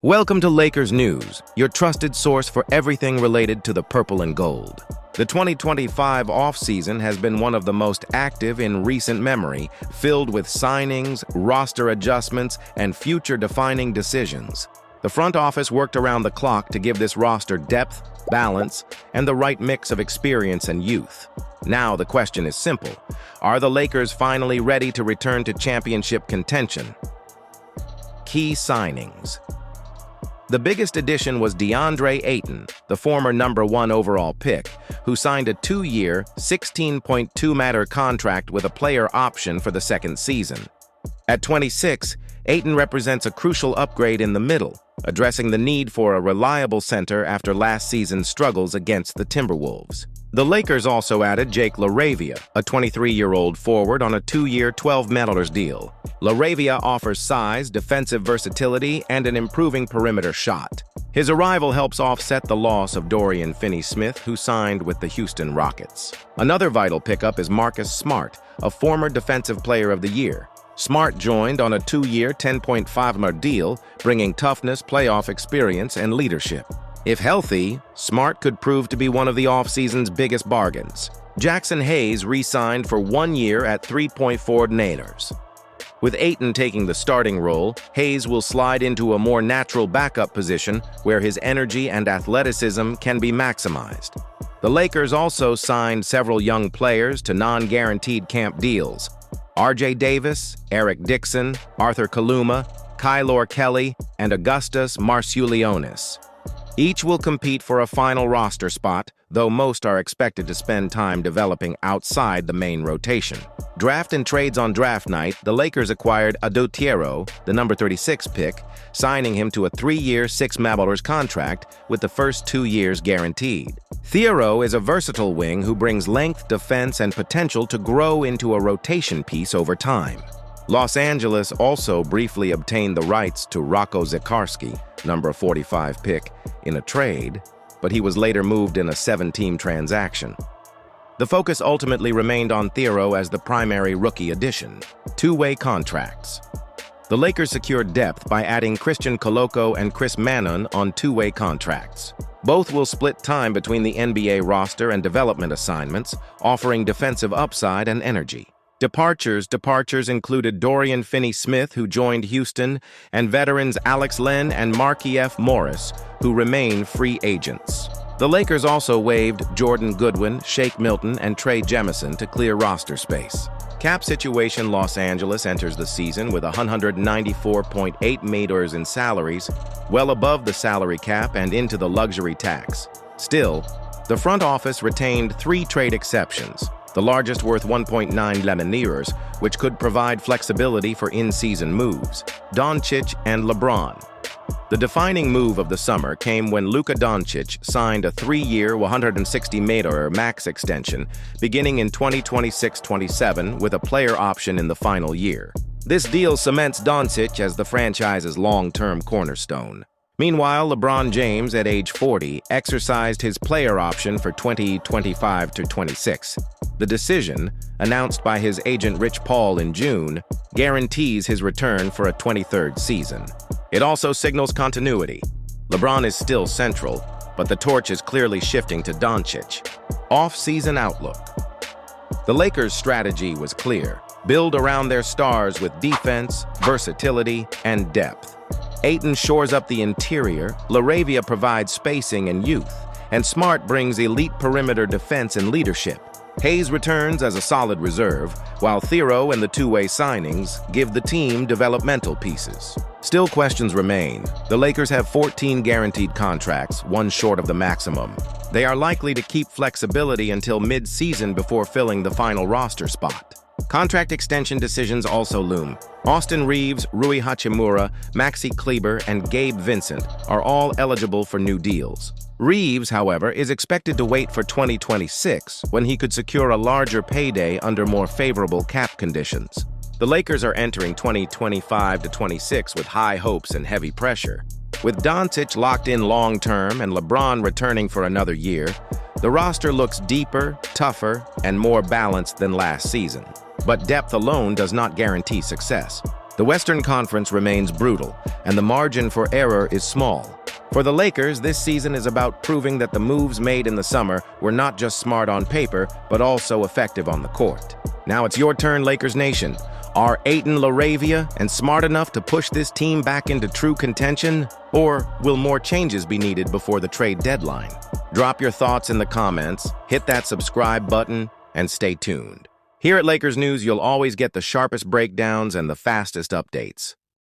Welcome to Lakers News, your trusted source for everything related to the purple and gold. The 2025 offseason has been one of the most active in recent memory, filled with signings, roster adjustments, and future-defining decisions. The front office worked around the clock to give this roster depth, balance, and the right mix of experience and youth. Now the question is simple. Are the Lakers finally ready to return to championship contention? Key signings. The biggest addition was Deandre Ayton, the former #1 overall pick, who signed a 2-year, $16.2 million contract with a player option for the second season. At 26, Ayton represents a crucial upgrade in the middle, addressing the need for a reliable center after last season's struggles against the Timberwolves. The Lakers also added Jake LaRavia, a 23-year-old forward on a 2-year, $12 million deal. LaRavia offers size, defensive versatility, and an improving perimeter shot. His arrival helps offset the loss of Dorian Finney-Smith, who signed with the Houston Rockets. Another vital pickup is Marcus Smart, a former Defensive Player of the Year. Smart joined on a 2-year, $10.5 million deal, bringing toughness, playoff experience, and leadership. If healthy, Smart could prove to be one of the offseason's biggest bargains. Jackson Hayes re-signed for 1 year at $3.4 million. With Ayton taking the starting role, Hayes will slide into a more natural backup position where his energy and athleticism can be maximized. The Lakers also signed several young players to non-guaranteed camp deals. R.J. Davis, Eric Dixon, Arthur Kaluma, Kylor Kelly, and Augustus Marciulionis. Each will compete for a final roster spot, though most are expected to spend time developing outside the main rotation. Draft and trades on draft night, the Lakers acquired Adou Thiero, the number 36 pick, signing him to a 3-year, $6 million contract with the first 2 years guaranteed. Thiero is a versatile wing who brings length, defense, and potential to grow into a rotation piece over time. Los Angeles also briefly obtained the rights to Rocco Zikarsky, number 45 pick, in a trade, but he was later moved in a 7-team transaction. The focus ultimately remained on Thiero as the primary rookie addition. 2-way contracts. The Lakers secured depth by adding Christian Koloko and Chris Manon on 2-way contracts. Both will split time between the NBA roster and development assignments, offering defensive upside and energy. Departures included Dorian Finney-Smith, who joined Houston, and veterans Alex Len and Markieff Morris, who remain free agents. The Lakers also waived Jordan Goodwin, Shake Milton, and Trey Jemison to clear roster space. Cap situation: Los Angeles enters the season with $194.8 million in salaries, well above the salary cap and into the luxury tax. Still, the front office retained 3 trade exceptions, the largest worth $1.9 million, which could provide flexibility for in-season moves: Doncic and LeBron. The defining move of the summer came when Luka Doncic signed a 3-year, $160 million max extension beginning in 2026-27 with a player option in the final year. This deal cements Doncic as the franchise's long-term cornerstone. Meanwhile, LeBron James, at age 40, exercised his player option for 2025-26. The decision, announced by his agent Rich Paul in June, guarantees his return for a 23rd season. It also signals continuity. LeBron is still central, but the torch is clearly shifting to Doncic. Off-season outlook. The Lakers' strategy was clear: build around their stars with defense, versatility, and depth. Ayton shores up the interior, LaRavia provides spacing and youth, and Smart brings elite perimeter defense and leadership. Hayes returns as a solid reserve, while Thiero and the 2-way signings give the team developmental pieces. Still, questions remain. The Lakers have 14 guaranteed contracts, 1 short of the maximum. They are likely to keep flexibility until mid-season before filling the final roster spot. Contract extension decisions also loom. Austin Reeves, Rui Hachimura, Maxi Kleber, and Gabe Vincent are all eligible for new deals. Reeves, however, is expected to wait for 2026, when he could secure a larger payday under more favorable cap conditions. The Lakers are entering 2025-26 with high hopes and heavy pressure. With Doncic locked in long-term and LeBron returning for another year, the roster looks deeper, tougher, and more balanced than last season. But depth alone does not guarantee success. The Western Conference remains brutal, and the margin for error is small. For the Lakers, this season is about proving that the moves made in the summer were not just smart on paper, but also effective on the court. Now it's your turn, Lakers Nation. Are Ayton, LaRavia, and smart enough to push this team back into true contention? Or will more changes be needed before the trade deadline? Drop your thoughts in the comments, hit that subscribe button, and stay tuned. Here at Lakers News, you'll always get the sharpest breakdowns and the fastest updates.